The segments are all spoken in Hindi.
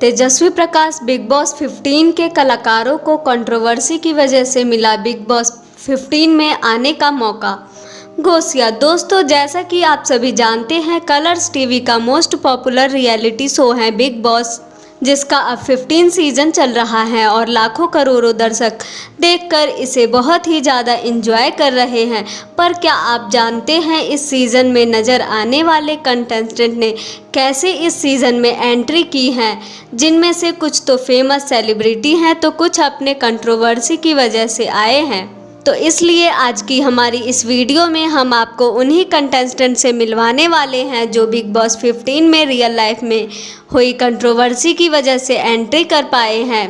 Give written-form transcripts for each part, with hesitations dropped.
तेजस्वी प्रकाश बिग बॉस 15 के कलाकारों को कंट्रोवर्सी की वजह से मिला बिग बॉस 15 में आने का मौका। घोषिया दोस्तों, जैसा कि आप सभी जानते हैं, कलर्स टीवी का मोस्ट पॉपुलर रियलिटी शो है बिग बॉस, जिसका अब 15 सीजन चल रहा है और लाखों करोड़ों दर्शक देखकर इसे बहुत ही ज़्यादा एंजॉय कर रहे हैं। पर क्या आप जानते हैं इस सीज़न में नज़र आने वाले कंटेस्टेंट ने कैसे इस सीज़न में एंट्री की है, जिनमें से कुछ तो फेमस सेलिब्रिटी हैं तो कुछ अपने कंट्रोवर्सी की वजह से आए हैं। तो इसलिए आज की हमारी इस वीडियो में हम आपको उन्हीं कंटेस्टेंट से मिलवाने वाले हैं जो बिग बॉस 15 में रियल लाइफ में हुई कंट्रोवर्सी की वजह से एंट्री कर पाए हैं।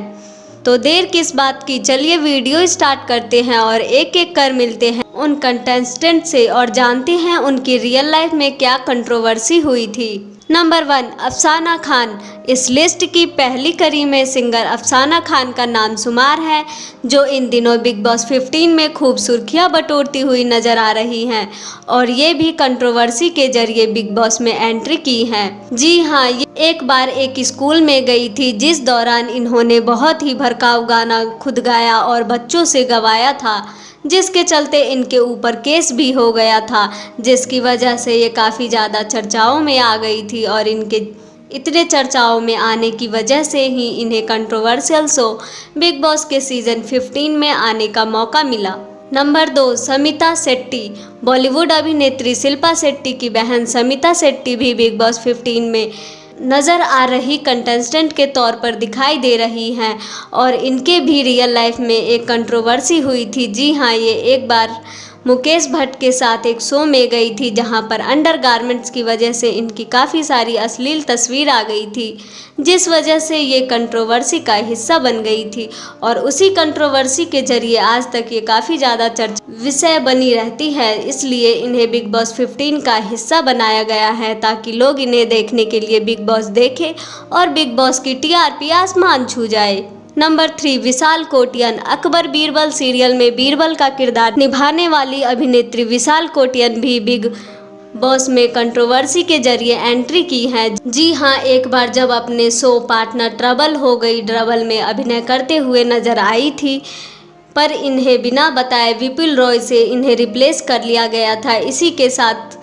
तो देर किस बात की, चलिए वीडियो स्टार्ट करते हैं और एक एक कर मिलते हैं उन कंटेस्टेंट से और जानते हैं उनकी रियल लाइफ में क्या कंट्रोवर्सी हुई थी। नंबर 1, अफसाना खान। इस लिस्ट की पहली कड़ी में सिंगर अफसाना खान का नाम शुमार है, जो इन दिनों बिग बॉस 15 में खूब सुर्खियां बटोरती हुई नजर आ रही हैं और ये भी कंट्रोवर्सी के जरिए बिग बॉस में एंट्री की हैं। जी हाँ, ये एक बार एक स्कूल में गई थी, जिस दौरान इन्होंने बहुत ही भड़काऊ गाना खुद गाया और बच्चों से गवाया था, जिसके चलते इनके ऊपर केस भी हो गया था, जिसकी वजह से ये काफ़ी ज़्यादा चर्चाओं में आ गई थी और इनके इतने चर्चाओं में आने की वजह से ही इन्हें कंट्रोवर्शियल शो बिग बॉस के सीज़न 15 में आने का मौका मिला। नंबर 2, समिता शेट्टी। बॉलीवुड अभिनेत्री शिल्पा शेट्टी की बहन समिता शेट्टी भी बिग बॉस 15 में नज़र आ रही कंटेस्टेंट के तौर पर दिखाई दे रही हैं और इनके भी रियल लाइफ में एक कंट्रोवर्सी हुई थी। जी हाँ, ये एक बार मुकेश भट्ट के साथ एक शो में गई थी, जहां पर अंडरगारमेंट्स की वजह से इनकी काफ़ी सारी अश्लील तस्वीर आ गई थी, जिस वजह से ये कंट्रोवर्सी का हिस्सा बन गई थी और उसी कंट्रोवर्सी के जरिए आज तक ये काफ़ी ज़्यादा चर्चा विषय बनी रहती है। इसलिए इन्हें बिग बॉस 15 का हिस्सा बनाया गया है, ताकि लोग इन्हें देखने के लिए बिग बॉस देखें और बिग बॉस की टीआरपी आसमान छू जाए। नंबर 3, विशाल कोटियन। अकबर बीरबल सीरियल में बीरबल का किरदार निभाने वाली अभिनेत्री विशाल कोटियन भी बिग बॉस में कंट्रोवर्सी के जरिए एंट्री की है। जी हाँ, एक बार जब अपने शो पार्टनर ट्रबल हो गई डबल में अभिनय करते हुए नजर आई थी, पर इन्हें बिना बताए विपुल रॉय से इन्हें रिप्लेस कर लिया गया था। इसी के साथ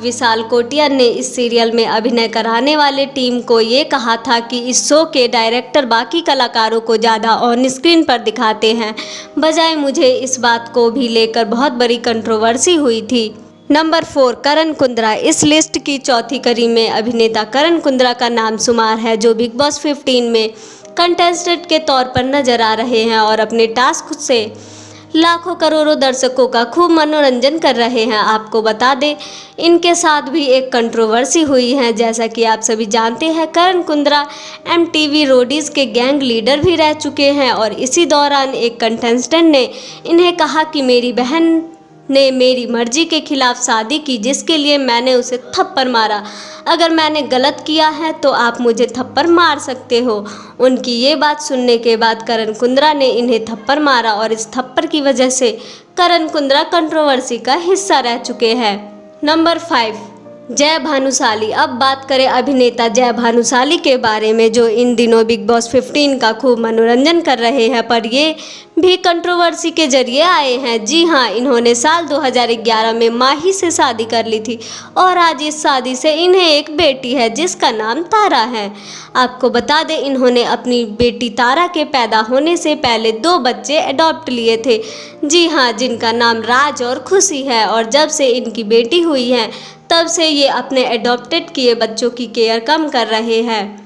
विशाल कोटियन ने इस सीरियल में अभिनय कराने वाले टीम को ये कहा था कि इस शो के डायरेक्टर बाकी कलाकारों को ज़्यादा ऑन स्क्रीन पर दिखाते हैं, बजाय मुझे। इस बात को भी लेकर बहुत बड़ी कंट्रोवर्सी हुई थी। नंबर 4, करण कुंद्रा। इस लिस्ट की चौथी कड़ी में अभिनेता करण कुंद्रा का नाम शुमार है, जो बिग बॉस 15 में कंटेस्टेंट के तौर पर नजर आ रहे हैं और अपने टास्क से लाखों करोड़ों दर्शकों का खूब मनोरंजन कर रहे हैं। आपको बता दें, इनके साथ भी एक कंट्रोवर्सी हुई है। जैसा कि आप सभी जानते हैं, करण कुंद्रा एमटीवी रोडीज़ के गैंग लीडर भी रह चुके हैं और इसी दौरान एक कंटेस्टेंट ने इन्हें कहा कि मेरी बहन ने मेरी मर्जी के खिलाफ शादी की, जिसके लिए मैंने उसे थप्पड़ मारा। अगर मैंने गलत किया है तो आप मुझे थप्पड़ मार सकते हो। उनकी ये बात सुनने के बाद करण कुंद्रा ने इन्हें थप्पड़ मारा और इस थप्पड़ की वजह से करण कुंद्रा कंट्रोवर्सी का हिस्सा रह चुके हैं। नंबर 5, जय भानुशाली। अब बात करें अभिनेता जय भानुशाली के बारे में, जो इन दिनों बिग बॉस 15 का खूब मनोरंजन कर रहे हैं, पर ये भी कंट्रोवर्सी के जरिए आए हैं। जी हाँ, इन्होंने साल 2011 में माही से शादी कर ली थी और आज इस शादी से इन्हें एक बेटी है, जिसका नाम तारा है। आपको बता दें, इन्होंने अपनी बेटी तारा के पैदा होने से पहले 2 बच्चे अडॉप्ट लिए थे। जी हाँ, जिनका नाम राज और खुशी है, और जब से इनकी बेटी हुई है तब से ये अपने अडॉप्टेड किए बच्चों की केयर कम कर रहे हैं।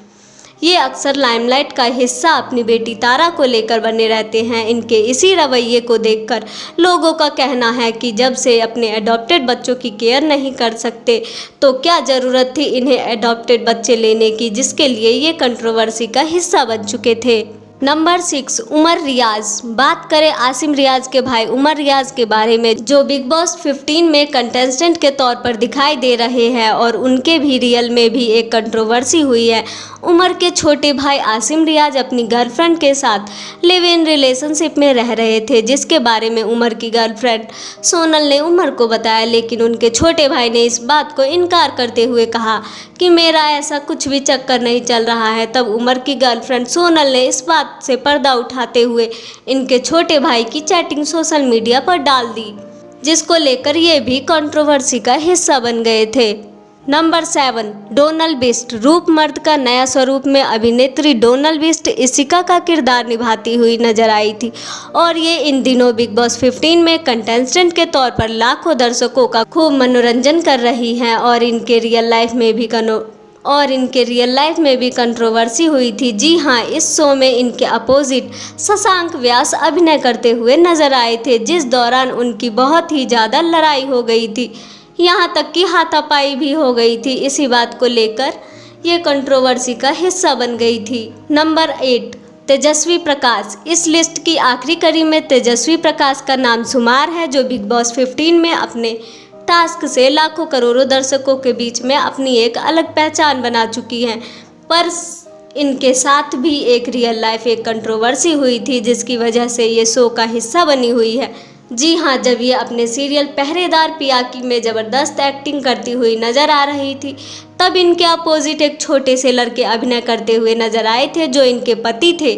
ये अक्सर लाइमलाइट का हिस्सा अपनी बेटी तारा को लेकर बने रहते हैं। इनके इसी रवैये को देखकर लोगों का कहना है कि जब से अपने अडॉप्टेड बच्चों की केयर नहीं कर सकते तो क्या ज़रूरत थी इन्हें अडॉप्टेड बच्चे लेने की, जिसके लिए ये कंट्रोवर्सी का हिस्सा बन चुके थे। नंबर 6, उमर रियाज। बात करें आसिम रियाज के भाई उमर रियाज के बारे में, जो बिग बॉस 15 में कंटेस्टेंट के तौर पर दिखाई दे रहे हैं और उनके भी रियल में भी एक कंट्रोवर्सी हुई है उमर के छोटे भाई आसिम रियाज अपनी गर्लफ्रेंड के साथ लिव इन रिलेशनशिप में रह रहे थे, जिसके बारे में उमर की गर्लफ्रेंड सोनल ने उमर को बताया, लेकिन उनके छोटे भाई ने इस बात को इनकार करते हुए कहा कि मेरा ऐसा कुछ भी चक्कर नहीं चल रहा है। तब उमर की गर्लफ्रेंड सोनल ने इस बात से पर्दा उठाते हुए इनके छोटे भाई की चैटिंग सोशल मीडिया पर डाल दी, जिसको लेकर ये भी कंट्रोवर्सी का हिस्सा बन गए थे। नंबर 7, डोनल बिस्ट। रूप मर्द का नया स्वरूप में अभिनेत्री डोनल बिस्ट इशिका का किरदार निभाती हुई नजर आई थी और ये इन दिनों बिग बॉस 15 में कंटेस्टेंट के तौर पर लाखों दर्शकों का खूब मनोरंजन कर रही हैं और इनके रियल लाइफ में भी कंट्रोवर्सी हुई थी। जी हाँ, इस शो में इनके अपोजिट शशांक व्यास अभिनय करते हुए नजर आए थे, जिस दौरान उनकी बहुत ही ज़्यादा लड़ाई हो गई थी, यहाँ तक कि हाथापाई भी हो गई थी। इसी बात को लेकर ये कंट्रोवर्सी का हिस्सा बन गई थी। नंबर 8, तेजस्वी प्रकाश। इस लिस्ट की आखिरी कड़ी में तेजस्वी प्रकाश का नाम शुमार है, जो बिग बॉस 15 में अपने टास्क से लाखों करोड़ों दर्शकों के बीच में अपनी एक अलग पहचान बना चुकी हैं। पर इनके साथ भी एक रियल लाइफ एक कंट्रोवर्सी हुई थी, जिसकी वजह से ये शो का हिस्सा बनी हुई है। जी हाँ, जब ये अपने सीरियल पहरेदार पियाकी में ज़बरदस्त एक्टिंग करती हुई नज़र आ रही थी, तब इनके अपोजिट एक छोटे से लड़के अभिनय करते हुए नजर आए थे, जो इनके पति थे।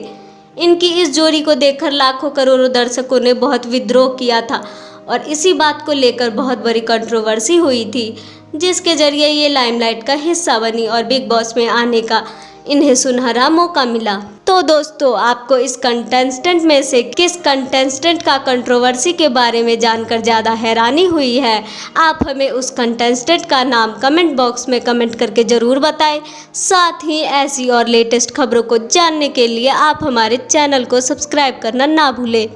इनकी इस जोड़ी को देखकर लाखों करोड़ों दर्शकों ने बहुत विद्रोह किया था और इसी बात को लेकर बहुत बड़ी कंट्रोवर्सी हुई थी, जिसके जरिए ये लाइमलाइट का हिस्सा बनी और बिग बॉस में आने का इन्हें सुनहरा मौका मिला। तो दोस्तों, आपको इस कंटेस्टेंट में से किस कंटेस्टेंट का कंट्रोवर्सी के बारे में जानकर ज़्यादा हैरानी हुई है? आप हमें उस कंटेस्टेंट का नाम कमेंट बॉक्स में कमेंट करके ज़रूर बताएं। साथ ही ऐसी और लेटेस्ट खबरों को जानने के लिए आप हमारे चैनल को सब्सक्राइब करना ना भूलें।